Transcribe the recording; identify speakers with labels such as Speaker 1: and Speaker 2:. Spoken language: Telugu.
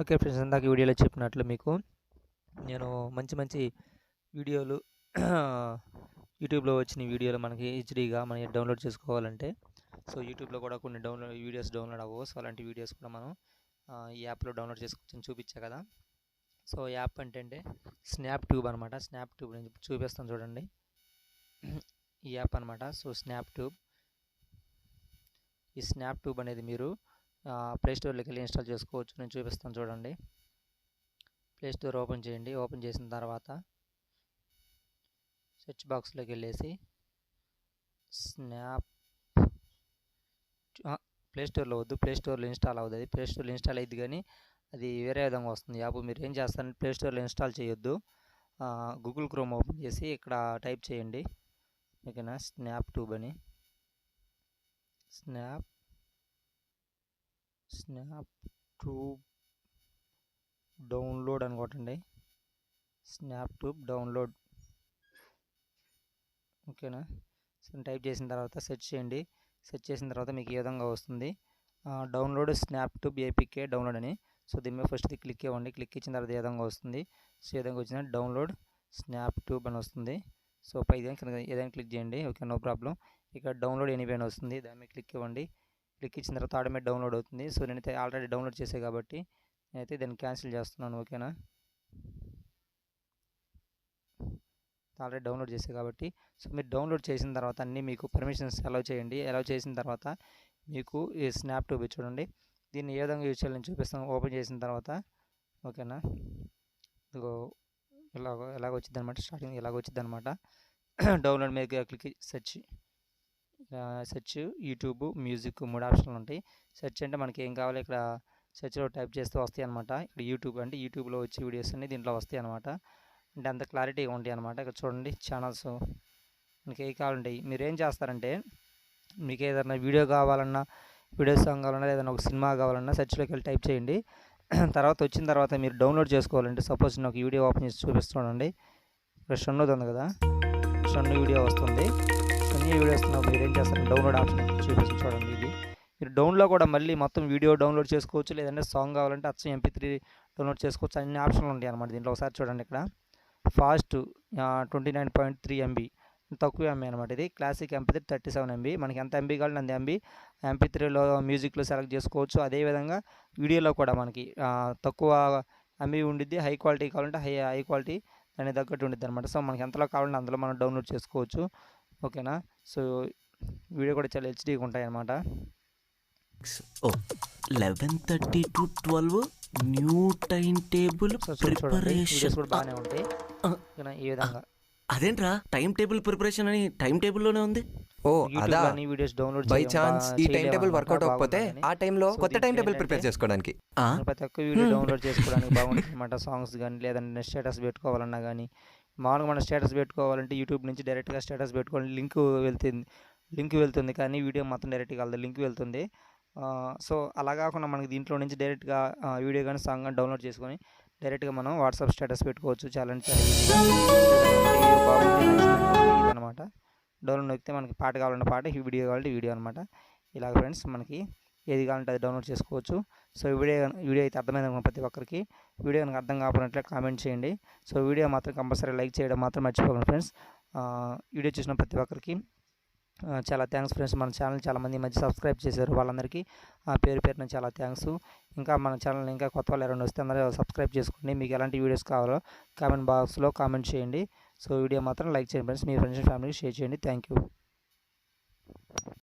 Speaker 1: ఓకే ఫ్రెండ్స్, ఇందాక వీడియోలో చెప్పినట్లు మీకు నేను మంచి మంచి వీడియోలు యూట్యూబ్లో వచ్చిన వీడియోలు మనకి హెచ్డీగా మనం డౌన్లోడ్ చేసుకోవాలంటే యూట్యూబ్లో కూడా కొన్ని వీడియోస్ డౌన్లోడ్ అవ్వవు. అలాంటి వీడియోస్ కూడా మనం ఈ యాప్లో డౌన్లోడ్ చేసుకోవచ్చని చూపించా కదా. యాప్ అంటే స్నాప్ ట్యూబ్ అనమాట. స్నాప్ ట్యూబ్ నేను చూపిస్తాను చూడండి. ఈ యాప్ అనమాట. ఈ స్నాప్ ట్యూబ్ అనేది మీరు ప్లేస్టోర్లోకి వెళ్ళి ఇన్స్టాల్ చేసుకోవచ్చు. నేను చూపిస్తాను చూడండి. ప్లేస్టోర్ ఓపెన్ చేయండి. ఓపెన్ చేసిన తర్వాత సెర్చ్ బాక్స్లోకి వెళ్ళేసి స్నాప్ ప్లేస్టోర్లో వద్దు, ప్లేస్టోర్లో ఇన్స్టాల్ అవుతుంది. ప్లేస్టోర్లో ఇన్స్టాల్ అయ్యింది కానీ అది వేరే విధంగా వస్తుంది యాప్. మీరు ఏం చేస్తారంటే ప్లేస్టోర్లో ఇన్స్టాల్ చేయొద్దు. గూగుల్ క్రోమ్ ఓపెన్ చేసి ఇక్కడ టైప్ చేయండి, ఓకేనా, స్నాప్ ట్యూబ్ అని. స్నాప్ ట్యూబ్ డౌన్లోడ్ అని కొట్టండి. స్నాప్ ట్యూబ్ డౌన్లోడ్, ఓకేనా. టైప్ చేసిన తర్వాత సెర్చ్ చేయండి. సెర్చ్ చేసిన తర్వాత మీకు ఈ విధంగా వస్తుంది, download snap tube APK download అని. దీని మీద ఫస్ట్ క్లిక్ ఇవ్వండి. క్లిక్ ఇచ్చిన తర్వాత ఈ విధంగా వస్తుంది. ఈ విధంగా వచ్చిన డౌన్లోడ్ స్నాప్ ట్యూబ్ అని వస్తుంది. పైన ఏదైనా క్లిక్ చేయండి, ఓకే, నో ప్రాబ్లం. ఇక్కడ డౌన్లోడ్ ఎనీవే అని వస్తుంది, దాని మీద క్లిక్ ఇవ్వండి. క్లిక్ ఇచ్చిన తర్వాత ఆటోమేటిక్ డౌన్లోడ్ అవుతుంది. నేనైతే ఆల్రెడీ డౌన్లోడ్ చేసే కాబట్టి నేనైతే దాన్ని క్యాన్సిల్ చేస్తున్నాను, ఓకేనా. ఆల్రెడీ డౌన్లోడ్ చేసే కాబట్టి మీరు డౌన్లోడ్ చేసిన తర్వాత అన్నీ మీకు పర్మిషన్స్ అలౌ చేయండి. అలౌ చేసిన తర్వాత మీకు ఈ స్నాప్ ట్యూబ్ చూడండి. దీన్ని ఏ విధంగా యూజ్ చేయాలని చూపిస్తాను. ఓపెన్ చేసిన తర్వాత, ఓకేనా, ఇదిగో ఎలాగ వచ్చింది అనమాట. స్టార్టింగ్ ఇలాగ వచ్చింది అనమాట. డౌన్లోడ్ మీద క్లిక్ సెర్చ్ యూట్యూబ్, మ్యూజిక్ 3 ఆప్షన్లు ఉంటాయి. సెర్చ్ అంటే మనకి ఏం కావాలి, ఇక్కడ సెర్చ్లో టైప్ చేస్తే వస్తాయి అనమాట. ఇక్కడ యూట్యూబ్ అంటే యూట్యూబ్లో వచ్చే వీడియోస్ అన్ని దీంట్లో వస్తాయి అనమాట. అంటే అంత క్లారిటీగా ఉంటాయి అనమాట. ఇక్కడ చూడండి ఛానల్స్ మీకు ఏ కావాలంటాయి. మీరు ఏం చేస్తారంటే మీకు ఏదైనా వీడియో కావాలన్నా, వీడియో సాంగ్ కావాలన్నా, ఏదైనా ఒక సినిమా కావాలన్నా సెర్చ్లోకి వెళ్ళి టైప్ చేయండి. తర్వాత వచ్చిన తర్వాత మీరు డౌన్లోడ్ చేసుకోవాలంటే సపోజ్ నేను ఒక వీడియో ఓపెన్ చేసి చూపిస్తున్నానండి. ఇక్కడ షన్నుది ఉంది కదా, షన్ను వీడియో వస్తుంది. షన్ను వీడియో వస్తున్నప్పుడు మీరు ఏం చేస్తారంటే డౌన్లోడ్ ఆప్షన్ చూపిస్తుంది చూడండి. ఇది మీరు డౌన్లో కూడా మళ్ళీ మొత్తం వీడియో డౌన్లోడ్ చేసుకోవచ్చు, లేదంటే సాంగ్ కావాలంటే అచ్చం MP3 డౌన్లోడ్ చేసుకోవచ్చు. అన్ని ఆప్షన్లు ఉంటాయి అన్నమాట దీంట్లో. ఒకసారి చూడండి, ఇక్కడ ఫాస్ట్ 29.3 MB, తక్కువ ఎంబీ అనమాట. ఇది క్లాసిక్ MP3 37 MB. మనకి ఎంత ఎంబీ కావాలంటే అంత ఎంబీ MP3లో మ్యూజిక్లో సెలెక్ట్ చేసుకోవచ్చు. అదేవిధంగా వీడియోలో కూడా మనకి తక్కువ ఎంబీ ఉండిద్ది. హై క్వాలిటీ కావాలంటే హై క్వాలిటీ దానికి తగ్గట్టు ఉండిద్ది అనమాట. మనకి ఎంతలో కావాలంటే అందులో మనం డౌన్లోడ్ చేసుకోవచ్చు, ఓకేనా. వీడియో కూడా చాలా హెచ్డీగా ఉంటాయి అన్నమాట.
Speaker 2: 11:30 to 12 new time table preparation
Speaker 1: కూడా బాగానే ఉంటాయి ఈ విధంగా.
Speaker 2: అదేంట్రా టైం టేబుల్ ప్రిపరేషన్ అని టైం టేబుల్లోనే ఉంది?
Speaker 3: అదా,
Speaker 1: వీడియోస్ డౌన్లోడ్
Speaker 3: బై ఛాన్స్ ఈ టైం టేబుల్ వర్కౌట్ అవ్వకపోతే ఆ టైంలో కొత్త టైం టేబుల్ ప్రిపేర్ చేసుకోవడానికి,
Speaker 1: ప్రతి ఒక్క వీడియో డౌన్లోడ్ చేసుకోవడానికి బాగుంటుంది అనమాట. సాంగ్స్ కానీ లేదంటే స్టేటస్ పెట్టుకోవాలన్నా కానీ, మామూలుగా మనం స్టేటస్ పెట్టుకోవాలంటే యూట్యూబ్ నుంచి డైరెక్ట్గా స్టేటస్ పెట్టుకోవాలి, లింక్ వెళ్తుంది కానీ వీడియో మొత్తం డైరెక్ట్గా వెళ్తుంది, లింక్ వెళ్తుంది. అలా కాకుండా మనకి దీంట్లో నుంచి డైరెక్ట్గా వీడియో కానీ సాంగ్ కానీ డౌన్లోడ్ చేసుకొని డైరెక్ట్గా మనం వాట్సాప్ స్టేటస్ పెట్టుకోవచ్చు. చాలా బాగుంది ఇదనమాట. డౌన్లోడ్ నొక్కితే మనకి పాట కావాలంటే పాట, వీడియో కావాలంటే వీడియో అనమాట. ఇలా ఫ్రెండ్స్ మనకి ఏది కావాలంటే అది డౌన్లోడ్ చేసుకోవచ్చు. వీడియో అయితే అర్థమైంది ప్రతి ఒక్కరికి. వీడియో కనుక అర్థం కాకపోయినట్లే కామెంట్ చేయండి. వీడియో మాత్రం కంపల్సరీ లైక్ చేయడం మాత్రం మర్చిపోకండి ఫ్రెండ్స్. వీడియో చూసిన ప్రతి ఒక్కరికి చాలా థ్యాంక్స్ ఫ్రెండ్స్. మన ఛానల్ చాలామంది మధ్య సబ్స్క్రైబ్ చేశారు, వాళ్ళందరికీ పేరున చాలా థ్యాంక్స్. ఇంకా మన ఛానల్ ఇంకా కొత్త వాళ్ళు ఎవరైనా వస్తే అందరూ సబ్స్క్రైబ్ చేసుకోండి. మీకు ఎలాంటి వీడియోస్ కావాలో కామెంట్ బాక్స్లో కామెంట్ చేయండి. వీడియో మాత్రం లైక్ చేయండి ఫ్రెండ్స్. మీ ఫ్రెండ్స్ అండ్ ఫ్యామిలీకి షేర్ చేయండి. Thank you.